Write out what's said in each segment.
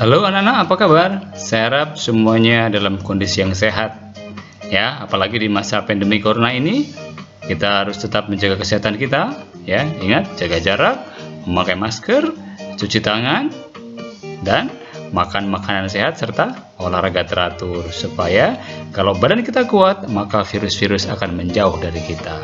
Halo anak-anak, apa kabar? Saya harap semuanya dalam kondisi yang sehat. Ya, apalagi di masa pandemi corona ini, kita harus tetap menjaga kesehatan kita. Ya, ingat jaga jarak, memakai masker, cuci tangan, dan makan makanan sehat serta olahraga teratur supaya kalau badan kita kuat, maka virus-virus akan menjauh dari kita.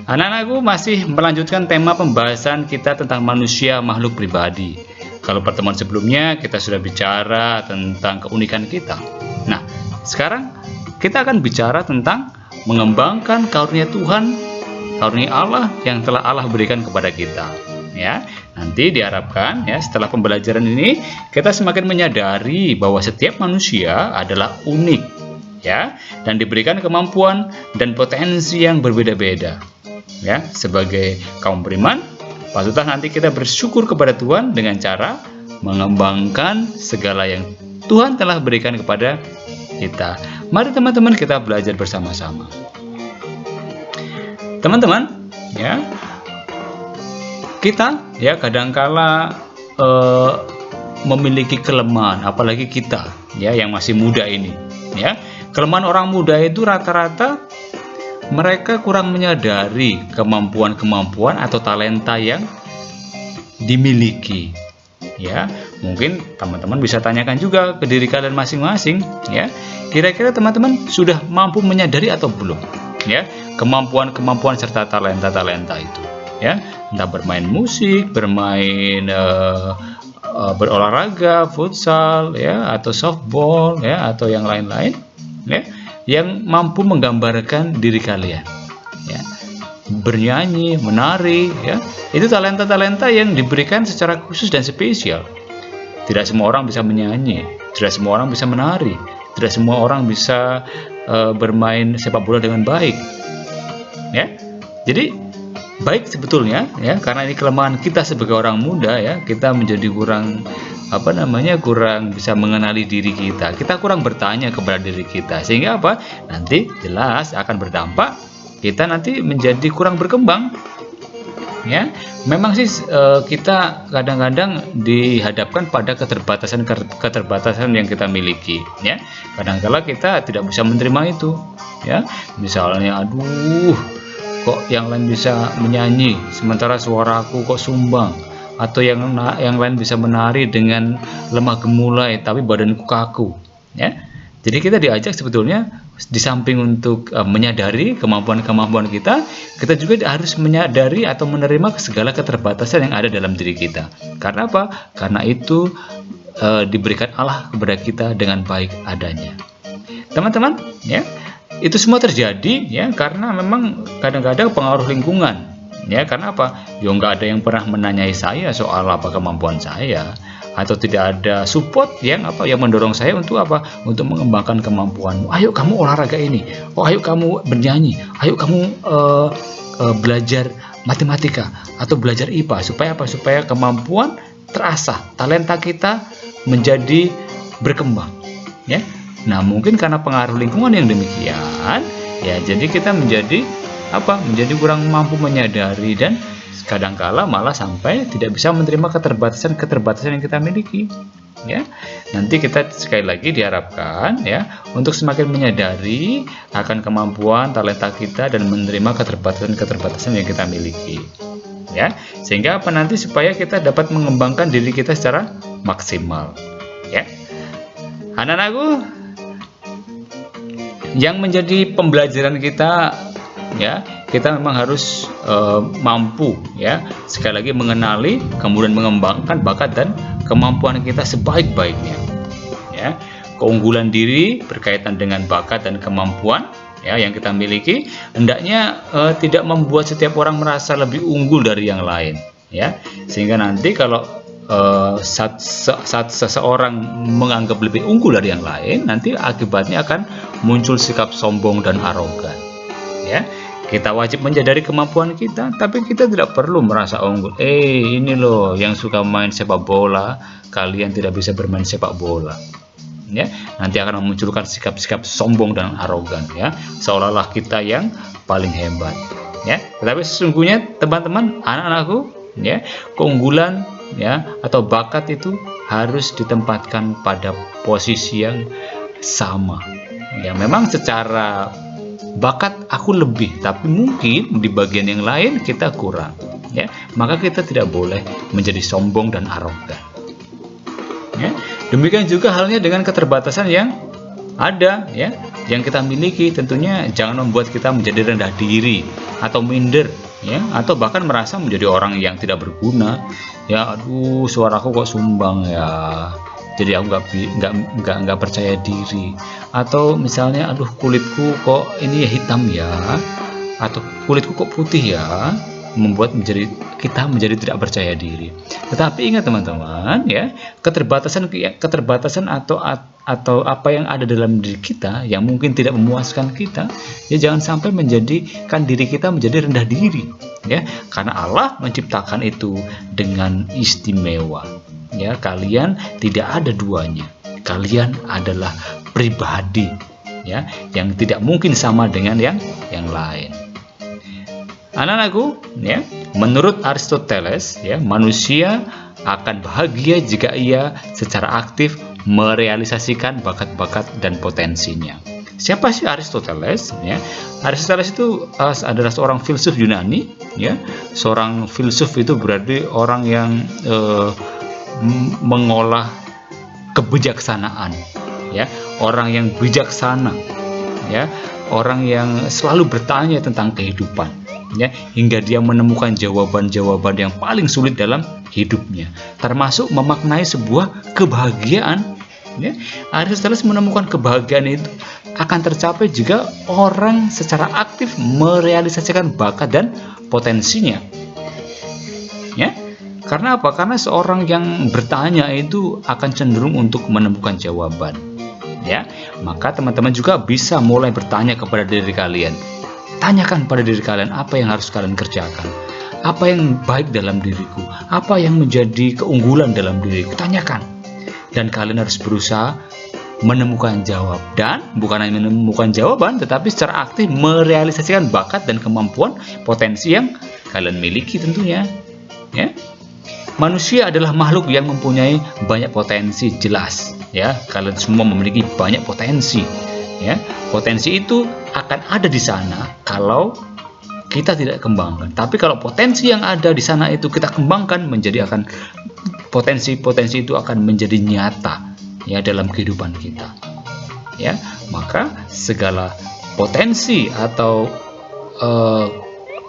Anak-anakku masih melanjutkan tema pembahasan kita tentang manusia makhluk pribadi. Kalau pertemuan sebelumnya kita sudah bicara tentang keunikan kita. Nah, sekarang kita akan bicara tentang mengembangkan karunia Tuhan, karunia Allah yang telah Allah berikan kepada kita. Ya, nanti diharapkan ya setelah pembelajaran ini kita semakin menyadari bahwa setiap manusia adalah unik, ya, dan diberikan kemampuan dan potensi yang berbeda-beda. Ya, sebagai kaum beriman, patutlah nanti kita bersyukur kepada Tuhan dengan cara mengembangkan segala yang Tuhan telah berikan kepada kita. Mari teman-teman kita belajar bersama-sama. Teman-teman, ya, kita ya kadangkala memiliki kelemahan, apalagi kita ya yang masih muda ini. Ya, kelemahan orang muda itu rata-rata mereka kurang menyadari kemampuan-kemampuan atau talenta yang dimiliki. Ya, mungkin teman-teman bisa tanyakan juga ke diri kalian masing-masing, ya. Kira-kira teman-teman sudah mampu menyadari atau belum? Ya, kemampuan-kemampuan serta talenta-talenta itu, ya. Entah bermain musik, bermain berolahraga, futsal, ya, atau softball, ya, atau yang lain-lain, ya, yang mampu menggambarkan diri kalian, ya. Bernyanyi, menari, ya, itu talenta-talenta yang diberikan secara khusus dan spesial. Tidak semua orang bisa menyanyi, tidak semua orang bisa menari, tidak semua orang bisa bermain sepak bola dengan baik, ya. Jadi baik sebetulnya, ya, karena ini kelemahan kita sebagai orang muda, ya, kita menjadi kurang kurang bisa mengenali diri kita. Kita kurang bertanya kepada diri kita, sehingga apa? Nanti jelas akan berdampak kita nanti menjadi kurang berkembang. Ya, memang sih kita kadang-kadang dihadapkan pada keterbatasan yang kita miliki. Ya, kadang-kala kita tidak bisa menerima itu. Ya, misalnya, aduh, kok yang lain bisa menyanyi, sementara suaraku kok sumbang. Atau yang lain bisa menari dengan lemah gemulai tapi badanku kaku, ya. Jadi kita diajak sebetulnya di samping untuk menyadari kemampuan-kemampuan kita juga harus menyadari atau menerima segala keterbatasan yang ada dalam diri kita. Karena apa? Karena itu diberikan Allah kepada kita dengan baik adanya. Teman-teman, ya, itu semua terjadi ya karena memang kadang-kadang pengaruh lingkungan. Ya, karena apa? Ya nggak ada yang pernah menanyai saya soal apa kemampuan saya, atau tidak ada support yang mendorong saya untuk apa? Untuk mengembangkan kemampuanmu. Ayo kamu olahraga ini. Oh, ayo kamu bernyanyi. Ayo kamu belajar matematika atau belajar IPA supaya apa? Supaya kemampuan terasah, talenta kita menjadi berkembang. Ya. Nah, mungkin karena pengaruh lingkungan yang demikian, ya jadi kita menjadi kurang mampu menyadari dan kadangkala malah sampai tidak bisa menerima keterbatasan yang kita miliki, ya. Nanti kita sekali lagi diharapkan ya untuk semakin menyadari akan kemampuan talenta kita dan menerima keterbatasan yang kita miliki, ya, sehingga nanti supaya kita dapat mengembangkan diri kita secara maksimal, ya. Anak-anakku, yang menjadi pembelajaran kita, ya, kita memang harus mampu, ya, sekali lagi mengenali kemudian mengembangkan bakat dan kemampuan kita sebaik-baiknya, ya. Keunggulan diri berkaitan dengan bakat dan kemampuan, ya, yang kita miliki hendaknya tidak membuat setiap orang merasa lebih unggul dari yang lain, ya, sehingga nanti kalau saat seseorang menganggap lebih unggul dari yang lain, nanti akibatnya akan muncul sikap sombong dan arogan, ya. Kita wajib menyadari kemampuan kita, tapi kita tidak perlu merasa unggul. Ini loh yang suka main sepak bola, kalian tidak bisa bermain sepak bola. Ya, nanti akan memunculkan sikap-sikap sombong dan arogan, ya, seolah-olah kita yang paling hebat, ya. Tetapi sesungguhnya teman-teman, anak-anakku, ya, keunggulan ya atau bakat itu harus ditempatkan pada posisi yang sama. Ya memang secara bakat aku lebih, tapi mungkin di bagian yang lain kita kurang, ya. Maka kita tidak boleh menjadi sombong dan arogan. Ya. Demikian juga halnya dengan keterbatasan yang ada, ya, yang kita miliki. Tentunya jangan membuat kita menjadi rendah diri atau minder, ya, atau bahkan merasa menjadi orang yang tidak berguna. Ya, aduh, suaraku kok sumbang ya. Jadi aku nggak percaya diri. Atau misalnya, aduh, kulitku kok ini ya hitam ya, atau kulitku kok putih ya, membuat kita menjadi tidak percaya diri. Tetapi ingat teman-teman, ya, keterbatasan atau apa yang ada dalam diri kita yang mungkin tidak memuaskan kita, ya jangan sampai menjadikan diri kita menjadi rendah diri, ya, karena Allah menciptakan itu dengan istimewa. Ya, kalian tidak ada duanya. Kalian adalah pribadi, ya, yang tidak mungkin sama dengan yang lain. Anak-anakku, ya, menurut Aristoteles, ya, manusia akan bahagia jika ia secara aktif merealisasikan bakat-bakat dan potensinya. Siapa sih Aristoteles? Ya, Aristoteles itu adalah seorang filsuf Yunani, ya. Seorang filsuf itu berarti orang yang mengolah kebijaksanaan, ya, orang yang bijaksana, ya, orang yang selalu bertanya tentang kehidupan, ya, hingga dia menemukan jawaban-jawaban yang paling sulit dalam hidupnya, termasuk memaknai sebuah kebahagiaan. Ya, Aristoteles menemukan kebahagiaan itu akan tercapai jika orang secara aktif merealisasikan bakat dan potensinya. Ya, karena apa? Karena seorang yang bertanya itu akan cenderung untuk menemukan jawaban. Ya, maka teman-teman juga bisa mulai bertanya kepada diri kalian. Tanyakan pada diri kalian apa yang harus kalian kerjakan, apa yang baik dalam diriku, apa yang menjadi keunggulan dalam diriku. Tanyakan, dan kalian harus berusaha menemukan jawab, dan bukan hanya menemukan jawaban, tetapi secara aktif merealisasikan bakat dan kemampuan potensi yang kalian miliki tentunya. Ya. Manusia adalah makhluk yang mempunyai banyak potensi, jelas, ya. Kalian semua memiliki banyak potensi, ya. Potensi itu akan ada di sana kalau kita tidak kembangkan. Tapi kalau potensi yang ada di sana itu kita kembangkan, potensi-potensi itu akan menjadi nyata, ya, dalam kehidupan kita. Ya, maka segala potensi atau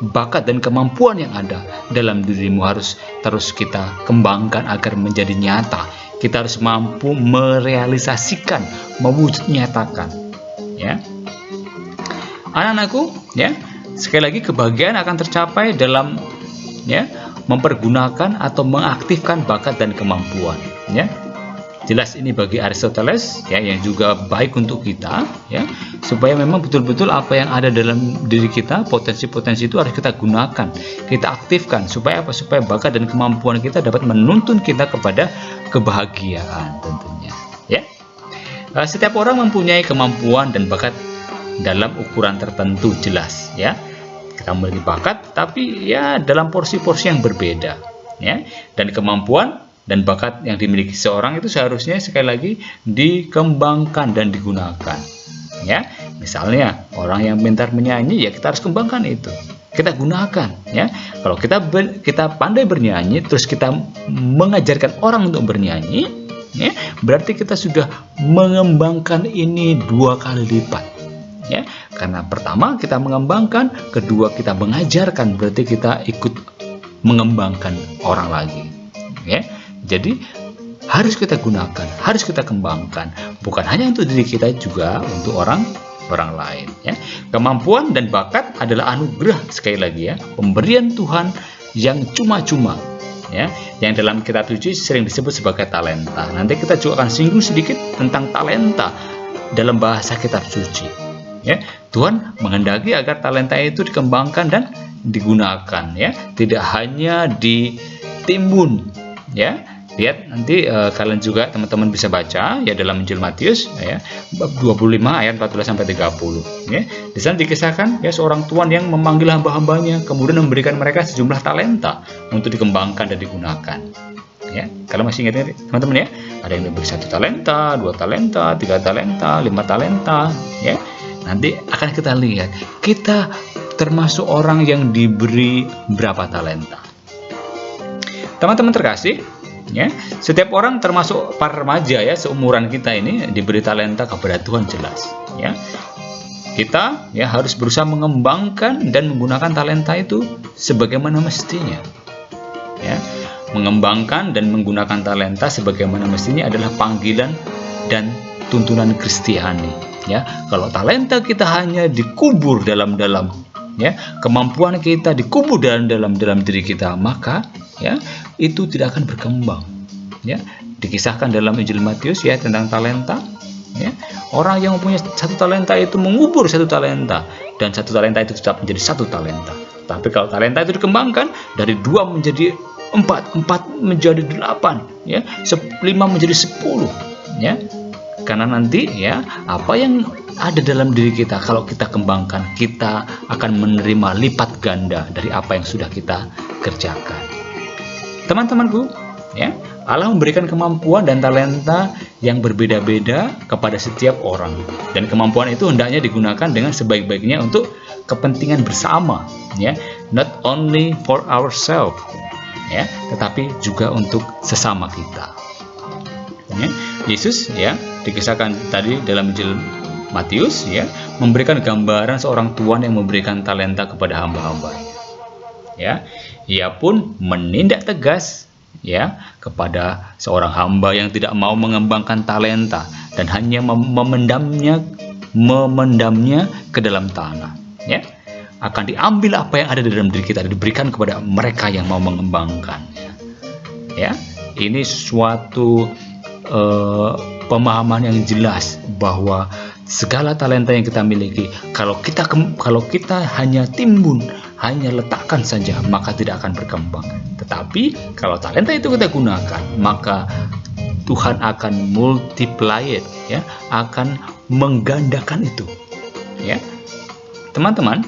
bakat dan kemampuan yang ada dalam dirimu harus terus kita kembangkan agar menjadi nyata. Kita harus mampu merealisasikan, mewujud nyatakan, ya. Anak-anakku, ya, sekali lagi kebahagiaan akan tercapai dalam, ya, mempergunakan atau mengaktifkan bakat dan kemampuan, ya. Jelas ini bagi Aristoteles, ya, yang juga baik untuk kita, ya, supaya memang betul-betul apa yang ada dalam diri kita, potensi-potensi itu harus kita gunakan, kita aktifkan, supaya apa? Supaya bakat dan kemampuan kita dapat menuntun kita kepada kebahagiaan tentunya, ya. Setiap orang mempunyai kemampuan dan bakat dalam ukuran tertentu, jelas, ya. Kita memiliki bakat, tapi ya dalam porsi-porsi yang berbeda, ya. Dan kemampuan dan bakat yang dimiliki seorang itu seharusnya sekali lagi dikembangkan dan digunakan, ya. Misalnya orang yang pintar menyanyi, ya kita harus kembangkan itu, kita gunakan, ya. Kalau kita pandai bernyanyi terus kita mengajarkan orang untuk bernyanyi, ya, berarti kita sudah mengembangkan ini 2 kali lipat, ya. Karena pertama kita mengembangkan, kedua kita mengajarkan, berarti kita ikut mengembangkan orang lagi, ya. Jadi harus kita gunakan, harus kita kembangkan, bukan hanya untuk diri kita, juga untuk orang lain, ya. Kemampuan dan bakat adalah anugerah, sekali lagi, ya, pemberian Tuhan yang cuma-cuma, ya, yang dalam kitab suci sering disebut sebagai talenta. Nanti kita juga akan singgung sedikit tentang talenta dalam bahasa kitab suci, ya. Tuhan menghendaki agar talenta itu dikembangkan dan digunakan, ya, tidak hanya ditimbun, ya. Lihat nanti kalian juga teman-teman bisa baca, ya, dalam Injil Matius, ya, bab 25 ayat 14 sampai 30, ya. Di sana dikisahkan, ya, seorang tuan yang memanggil hamba-hambanya kemudian memberikan mereka sejumlah talenta untuk dikembangkan dan digunakan. Ya, kalau masih ingat teman-teman ya, ada yang diberi 1 talenta, 2 talenta, 3 talenta, 5 talenta, ya. Nanti akan kita lihat kita termasuk orang yang diberi berapa talenta. Teman-teman terkasih, ya, setiap orang termasuk para remaja ya, seumuran kita ini diberi talenta kepada Tuhan jelas, ya. Kita ya harus berusaha mengembangkan dan menggunakan talenta itu sebagaimana mestinya. Ya. Mengembangkan dan menggunakan talenta sebagaimana mestinya adalah panggilan dan tuntunan Kristiani. Ya, kalau talenta kita hanya dikubur dalam-dalam, ya, kemampuan kita dikubur dalam diri kita, maka ya itu tidak akan berkembang. Ya, dikisahkan dalam Injil Matius ya tentang talenta. Ya, orang yang mempunyai 1 talenta itu mengubur 1 talenta, dan 1 talenta itu tetap menjadi 1 talenta. Tapi kalau talenta itu dikembangkan dari 2 menjadi 4 menjadi 8, ya, 5 menjadi 10, ya. Karena nanti ya apa yang ada dalam diri kita kalau kita kembangkan, kita akan menerima lipat ganda dari apa yang sudah kita kerjakan. Teman-temanku, ya, Allah memberikan kemampuan dan talenta yang berbeda-beda kepada setiap orang, dan kemampuan itu hendaknya digunakan dengan sebaik-baiknya untuk kepentingan bersama, ya, not only for ourselves, ya, tetapi juga untuk sesama kita. Ya, Yesus ya dikisahkan tadi dalam Injil Matius ya memberikan gambaran seorang tuan yang memberikan talenta kepada hamba-hambanya. Ya, ia pun menindak tegas ya kepada seorang hamba yang tidak mau mengembangkan talenta dan hanya memendamnya ke dalam tanah. Ya, akan diambil apa yang ada di dalam diri kita, diberikan kepada mereka yang mau mengembangkannya. Ya, ini suatu pemahaman yang jelas bahwa segala talenta yang kita miliki, kalau kita hanya timbun, hanya letakkan saja, maka tidak akan berkembang. Tetapi kalau talenta itu kita gunakan, maka Tuhan akan multiply it, ya, akan menggandakan itu. Ya, teman-teman,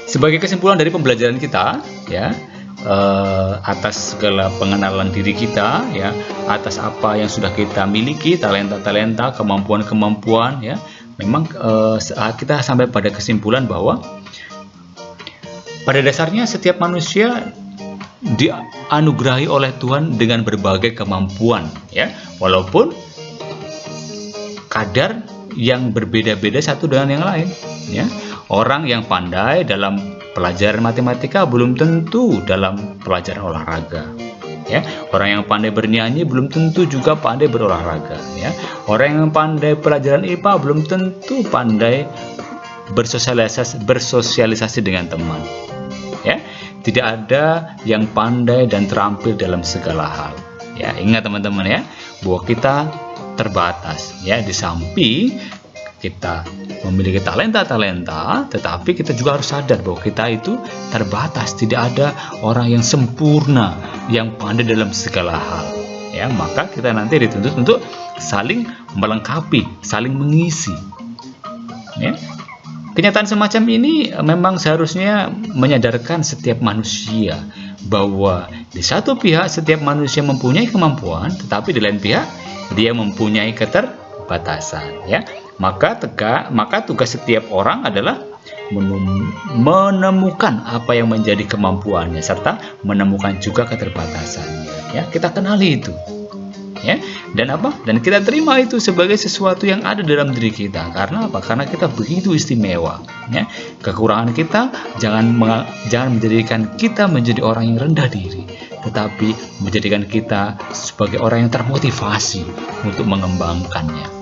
sebagai kesimpulan dari pembelajaran kita, ya, atas segala pengenalan diri kita, ya, atas apa yang sudah kita miliki, talenta-talenta, kemampuan-kemampuan, ya, memang kita sampai pada kesimpulan bahwa pada dasarnya setiap manusia dianugerahi oleh Tuhan dengan berbagai kemampuan, ya, walaupun kadar yang berbeda-beda satu dengan yang lain, ya. Orang yang pandai dalam pelajaran matematika belum tentu dalam pelajaran olahraga, ya. Orang yang pandai bernyanyi belum tentu juga pandai berolahraga, ya. Orang yang pandai pelajaran IPA belum tentu pandai bersosialisasi dengan teman, ya. Tidak ada yang pandai dan terampil dalam segala hal, ya. Ingat teman-teman ya, bahwa kita terbatas, ya. Di samping kita memiliki talenta-talenta, tetapi kita juga harus sadar bahwa kita itu terbatas. Tidak ada orang yang sempurna, yang pandai dalam segala hal, ya. Maka kita nanti dituntut untuk saling melengkapi, saling mengisi, ya. Kenyataan semacam ini memang seharusnya menyadarkan setiap manusia bahwa di satu pihak setiap manusia mempunyai kemampuan, tetapi di lain pihak dia mempunyai keterbatasan, ya. Maka tugas setiap orang adalah menemukan apa yang menjadi kemampuannya serta menemukan juga keterbatasannya, ya. Kita kenali itu, ya, dan kita terima itu sebagai sesuatu yang ada dalam diri kita. Karena apa? Karena kita begitu istimewa, ya. Kekurangan kita jangan menjadikan kita menjadi orang yang rendah diri, tetapi menjadikan kita sebagai orang yang termotivasi untuk mengembangkannya.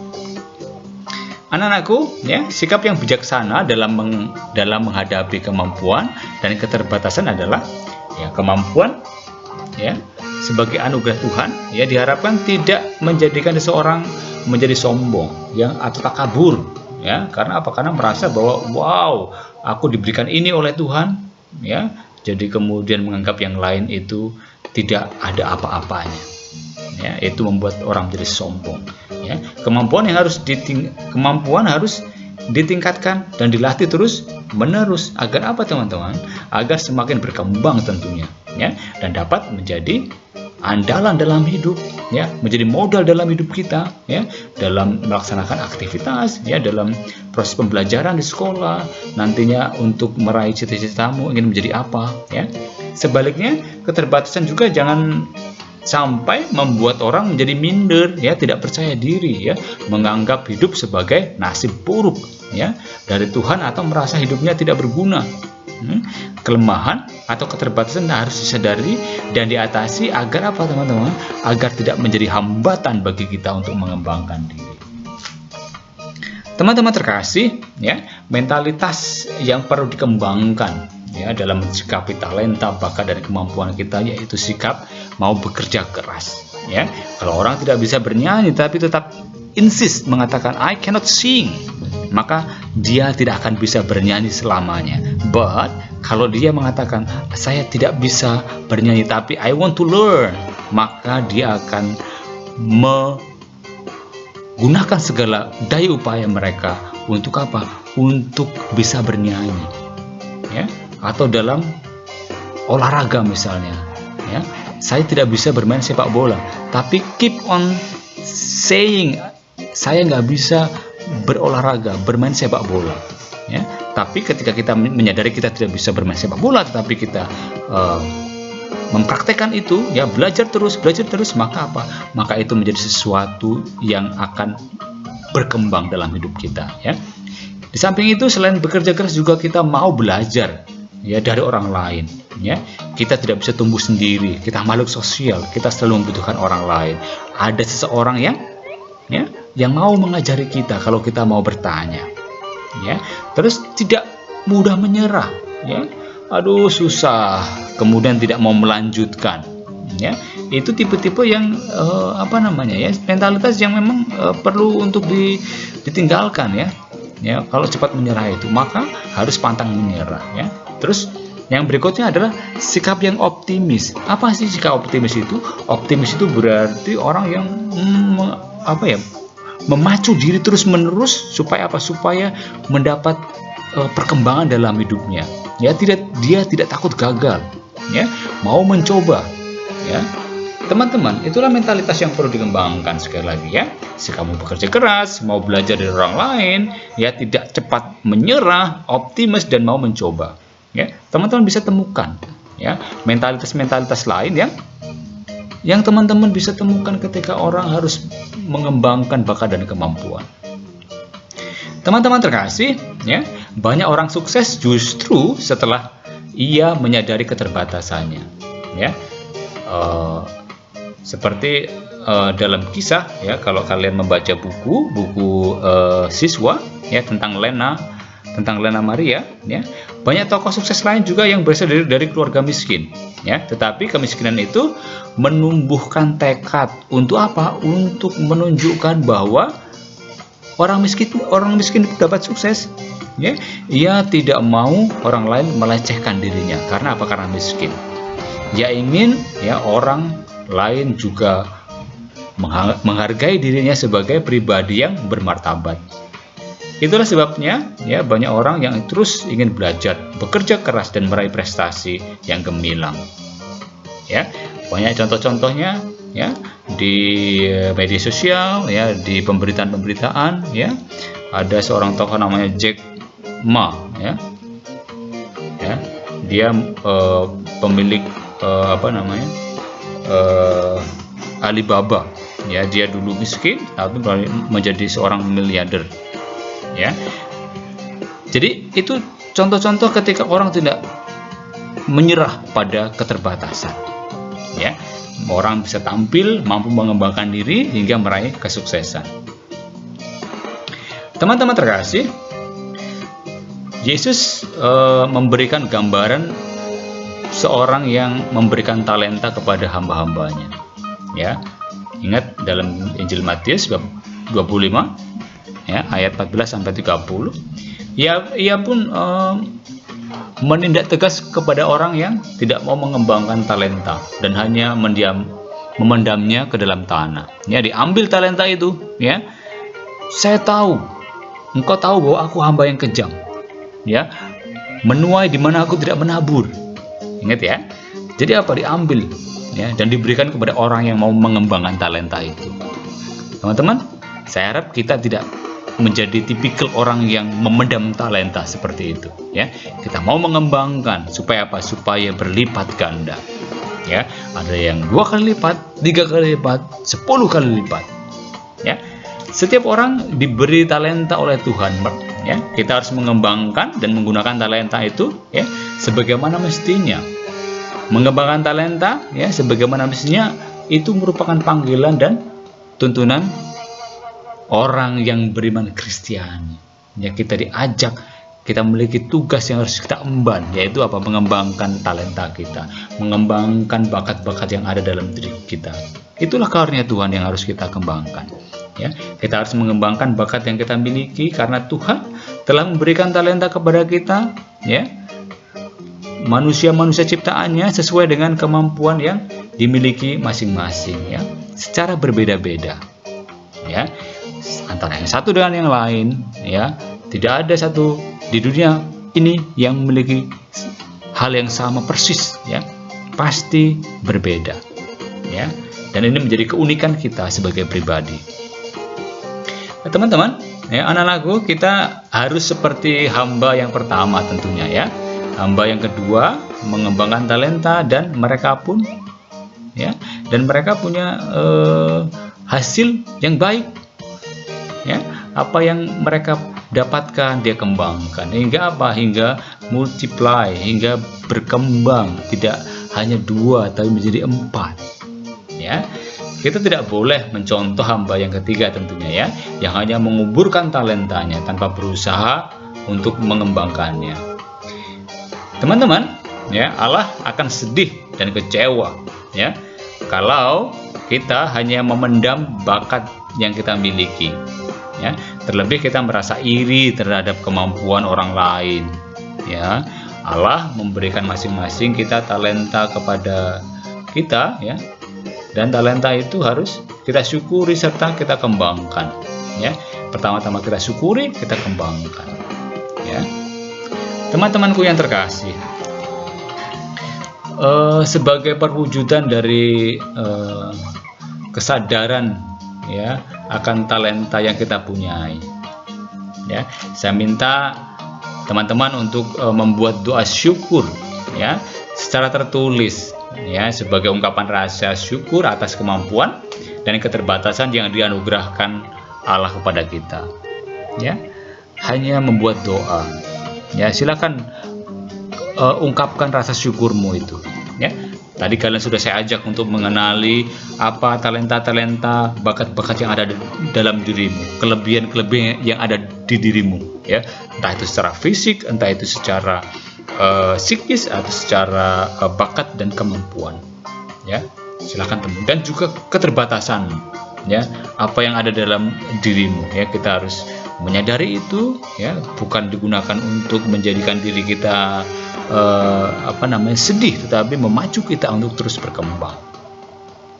Anak-anakku, ya, sikap yang bijaksana dalam menghadapi kemampuan dan keterbatasan adalah, ya, kemampuan, ya, sebagai anugerah Tuhan, ya, diharapkan tidak menjadikan seseorang menjadi sombong, ya, atau takabur, ya. Karena apa? Karena merasa bahwa wow, aku diberikan ini oleh Tuhan, ya. Jadi kemudian menganggap yang lain itu tidak ada apa-apanya, ya. Itu membuat orang menjadi sombong, ya. Kemampuan harus ditingkatkan dan dilatih terus menerus. Agar apa teman-teman? Agar semakin berkembang tentunya, ya, dan dapat menjadi andalan dalam hidup, ya, menjadi modal dalam hidup kita, ya, dalam melaksanakan aktivitas, ya, dalam proses pembelajaran di sekolah, nantinya untuk meraih cita-citamu ingin menjadi apa, ya. Sebaliknya, keterbatasan juga jangan sampai membuat orang menjadi minder, ya, tidak percaya diri, ya, menganggap hidup sebagai nasib buruk, ya, dari Tuhan, atau merasa hidupnya tidak berguna. Kelemahan atau keterbatasan harus disadari dan diatasi agar apa, teman-teman? Agar tidak menjadi hambatan bagi kita untuk mengembangkan diri. Teman-teman terkasih, ya, mentalitas yang perlu dikembangkan, ya, dalam mensikapi talenta, bakat, dan kemampuan kita, yaitu sikap mau bekerja keras, ya. Kalau orang tidak bisa bernyanyi tapi tetap insist mengatakan I cannot sing, maka dia tidak akan bisa bernyanyi selamanya. But kalau dia mengatakan saya tidak bisa bernyanyi tapi I want to learn, maka dia akan menggunakan segala daya upaya mereka untuk apa? Untuk bisa bernyanyi, ya. Atau dalam olahraga misalnya, ya, saya tidak bisa bermain sepak bola, tapi keep on saying saya nggak bisa berolahraga, bermain sepak bola, ya. Tapi ketika kita menyadari kita tidak bisa bermain sepak bola, tetapi kita mempraktekkan itu, ya, belajar terus, maka apa? Maka itu menjadi sesuatu yang akan berkembang dalam hidup kita, ya. Di samping itu, selain bekerja keras juga kita mau belajar, ya, dari orang lain, ya. Kita tidak bisa tumbuh sendiri, kita makhluk sosial, kita selalu membutuhkan orang lain. Ada seseorang yang, ya, yang mau mengajari kita kalau kita mau bertanya, ya. Terus tidak mudah menyerah, ya. Aduh, susah, kemudian tidak mau melanjutkan, ya. Itu tipe-tipe yang ya, mentalitas yang memang perlu untuk ditinggalkan, ya. Ya, kalau cepat menyerah itu, maka harus pantang menyerah, ya. Terus yang berikutnya adalah sikap yang optimis. Apa sih sikap optimis itu? Optimis itu berarti orang yang memacu diri terus-menerus supaya apa? Supaya mendapat perkembangan dalam hidupnya. Ya, dia tidak takut gagal, ya. Mau mencoba, ya. Teman-teman, itulah mentalitas yang perlu dikembangkan sekali lagi, ya. Kamu bekerja keras, mau belajar dari orang lain, ya, tidak cepat menyerah, optimis, dan mau mencoba, ya. Teman-teman bisa temukan, ya, mentalitas-mentalitas lain yang teman-teman bisa temukan ketika orang harus mengembangkan bakat dan kemampuan. Teman-teman terkasih, ya, banyak orang sukses justru setelah ia menyadari keterbatasannya, ya. Seperti dalam kisah, ya, kalau kalian membaca buku siswa, ya, tentang Lena Maria, ya, banyak tokoh sukses lain juga yang berasal dari keluarga miskin, ya. Tetapi kemiskinan itu menumbuhkan tekad untuk apa? Untuk menunjukkan bahwa orang miskin dapat sukses, ya. Ia tidak mau orang lain melecehkan dirinya. Karena apa? Karena miskin. Ia ingin, ya, orang lain juga menghargai dirinya sebagai pribadi yang bermartabat. Itulah sebabnya, ya, banyak orang yang terus ingin belajar, bekerja keras, dan meraih prestasi yang gemilang, ya. Banyak contoh-contohnya, ya, di media sosial, ya, di pemberitaan-pemberitaan, ya. Ada seorang tokoh namanya Jack Ma, ya. Ya, dia pemilik Alibaba, ya. Dia dulu miskin tapi menjadi seorang miliarder, ya. Jadi itu contoh-contoh ketika orang tidak menyerah pada keterbatasan, ya. Orang bisa tampil, mampu mengembangkan diri hingga meraih kesuksesan. Teman-teman terkasih, Yesus memberikan gambaran seorang yang memberikan talenta kepada hamba-hambanya, ya. Ingat dalam Injil Matius bab 25, ya, ayat 14 sampai 30. Ia pun menindak tegas kepada orang yang tidak mau mengembangkan talenta dan hanya memendamnya ke dalam tanah. Ya, diambil talenta itu, ya. Saya tahu, engkau tahu bahwa aku hamba yang kejam, ya. Menuai di mana aku tidak menabur. Ingat, ya. Jadi apa? Diambil, ya, dan diberikan kepada orang yang mau mengembangkan talenta itu. Teman-teman, saya harap kita tidak menjadi tipikal orang yang memendam talenta seperti itu, ya. Kita mau mengembangkan supaya apa? Supaya berlipat ganda, ya. Ada yang 2 kali lipat, 3 kali lipat, 10 kali lipat, ya. Setiap orang diberi talenta oleh Tuhan, ya. Kita harus mengembangkan dan menggunakan talenta itu, ya, sebagaimana mestinya. Mengembangkan talenta, ya, sebagaimana mestinya, itu merupakan panggilan dan tuntunan orang yang beriman Kristiani. Ya, kita diajak, kita memiliki tugas yang harus kita emban, yaitu apa? Mengembangkan talenta kita, mengembangkan bakat-bakat yang ada dalam diri kita. Itulah karunia Tuhan yang harus kita kembangkan. Ya, kita harus mengembangkan bakat yang kita miliki karena Tuhan telah memberikan talenta kepada kita, ya. Manusia-manusia ciptaannya sesuai dengan kemampuan yang dimiliki masing-masing, ya, secara berbeda-beda, ya, antara yang satu dengan yang lain, ya. Tidak ada satu di dunia ini yang memiliki hal yang sama persis, ya, pasti berbeda, ya, dan ini menjadi keunikan kita sebagai pribadi. Nah, teman-teman, ya, anak-anakku, kita harus seperti hamba yang pertama tentunya, ya. Hamba yang kedua mengembangkan talenta dan mereka pun, ya, dan mereka punya hasil yang baik, ya. Apa yang mereka dapatkan dia kembangkan hingga apa? Hingga multiply, hingga berkembang, tidak hanya 2 tapi menjadi 4, ya. Kita tidak boleh mencontoh hamba yang ketiga tentunya, ya, yang hanya menguburkan talentanya tanpa berusaha untuk mengembangkannya. Teman-teman, ya, Allah akan sedih dan kecewa, ya, kalau kita hanya memendam bakat yang kita miliki, ya. Terlebih kita merasa iri terhadap kemampuan orang lain, ya. Allah memberikan masing-masing kita talenta kepada kita, ya, dan talenta itu harus kita syukuri serta kita kembangkan, ya. Pertama-tama kita syukuri, kita kembangkan, ya. Teman-temanku yang terkasih, sebagai perwujudan dari kesadaran, ya, akan talenta yang kita punyai, ya, saya minta teman-teman untuk membuat doa syukur, ya, secara tertulis, ya, sebagai ungkapan rasa syukur atas kemampuan dan keterbatasan yang dianugerahkan Allah kepada kita, ya. Hanya membuat doa, ya, silakan ungkapkan rasa syukurmu itu, ya. Tadi kalian sudah saya ajak untuk mengenali apa talenta-talenta, bakat-bakat yang ada dalam dirimu, kelebihan-kelebihan yang ada di dirimu, ya. Entah itu secara fisik, entah itu secara psikis atau secara bakat dan kemampuan, ya. Silakan temu, dan juga keterbatasan, ya, apa yang ada dalam dirimu, ya. Kita harus menyadari itu, ya, bukan digunakan untuk menjadikan diri kita sedih, tetapi memacu kita untuk terus berkembang.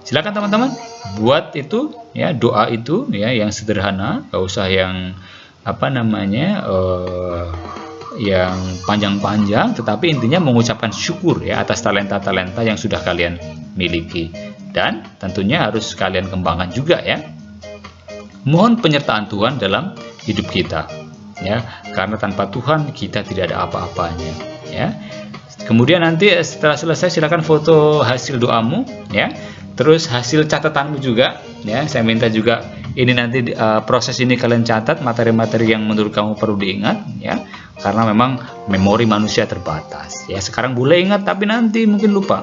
Silakan teman-teman buat itu, ya, doa itu, ya, yang sederhana, gak usah yang yang panjang-panjang, tetapi intinya mengucapkan syukur, ya, atas talenta-talenta yang sudah kalian miliki, dan tentunya harus kalian kembangkan juga, ya. Mohon penyertaan Tuhan dalam hidup kita, ya, karena tanpa Tuhan kita tidak ada apa-apanya, ya. Kemudian nanti setelah selesai silakan foto hasil doamu, ya, terus hasil catatanmu juga, ya. Saya minta juga ini nanti proses ini kalian catat materi-materi yang menurut kamu perlu diingat, ya, karena memang memori manusia terbatas, ya. Sekarang boleh ingat tapi nanti mungkin lupa.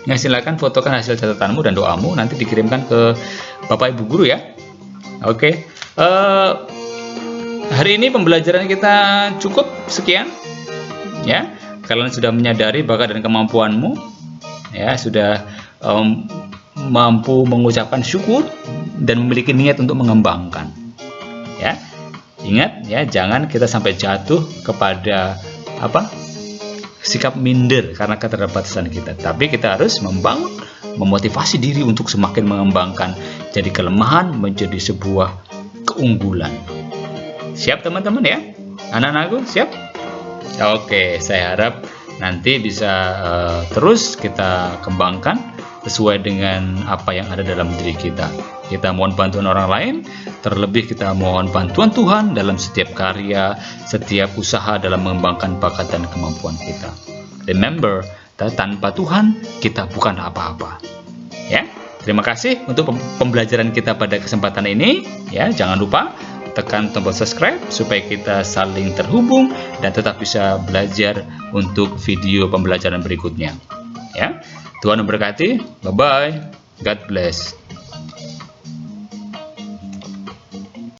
Ya, silakan fotokan hasil catatanmu dan doamu, nanti dikirimkan ke Bapak Ibu Guru, ya. Oke. Hari ini pembelajaran kita cukup sekian, ya. Kalian sudah menyadari bakat dan kemampuanmu, ya, sudah mampu mengucapkan syukur dan memiliki niat untuk mengembangkan, ya. Ingat, ya, jangan kita sampai jatuh kepada sikap minder karena keterbatasan kita, tapi kita harus membangun, memotivasi diri untuk semakin mengembangkan, jadi kelemahan menjadi sebuah keunggulan. Siap teman-teman, ya? Anak-anakku siap? Oke, saya harap nanti bisa terus kita kembangkan sesuai dengan apa yang ada dalam diri kita. Kita mohon bantuan orang lain, terlebih kita mohon bantuan Tuhan dalam setiap karya, setiap usaha dalam mengembangkan bakat dan kemampuan kita. Remember, tanpa Tuhan kita bukan apa-apa. Ya, terima kasih untuk pembelajaran kita pada kesempatan ini. Ya, jangan lupa tekan tombol subscribe supaya kita saling terhubung dan tetap bisa belajar untuk video pembelajaran berikutnya. Ya, Tuhan memberkati. Bye bye. God bless.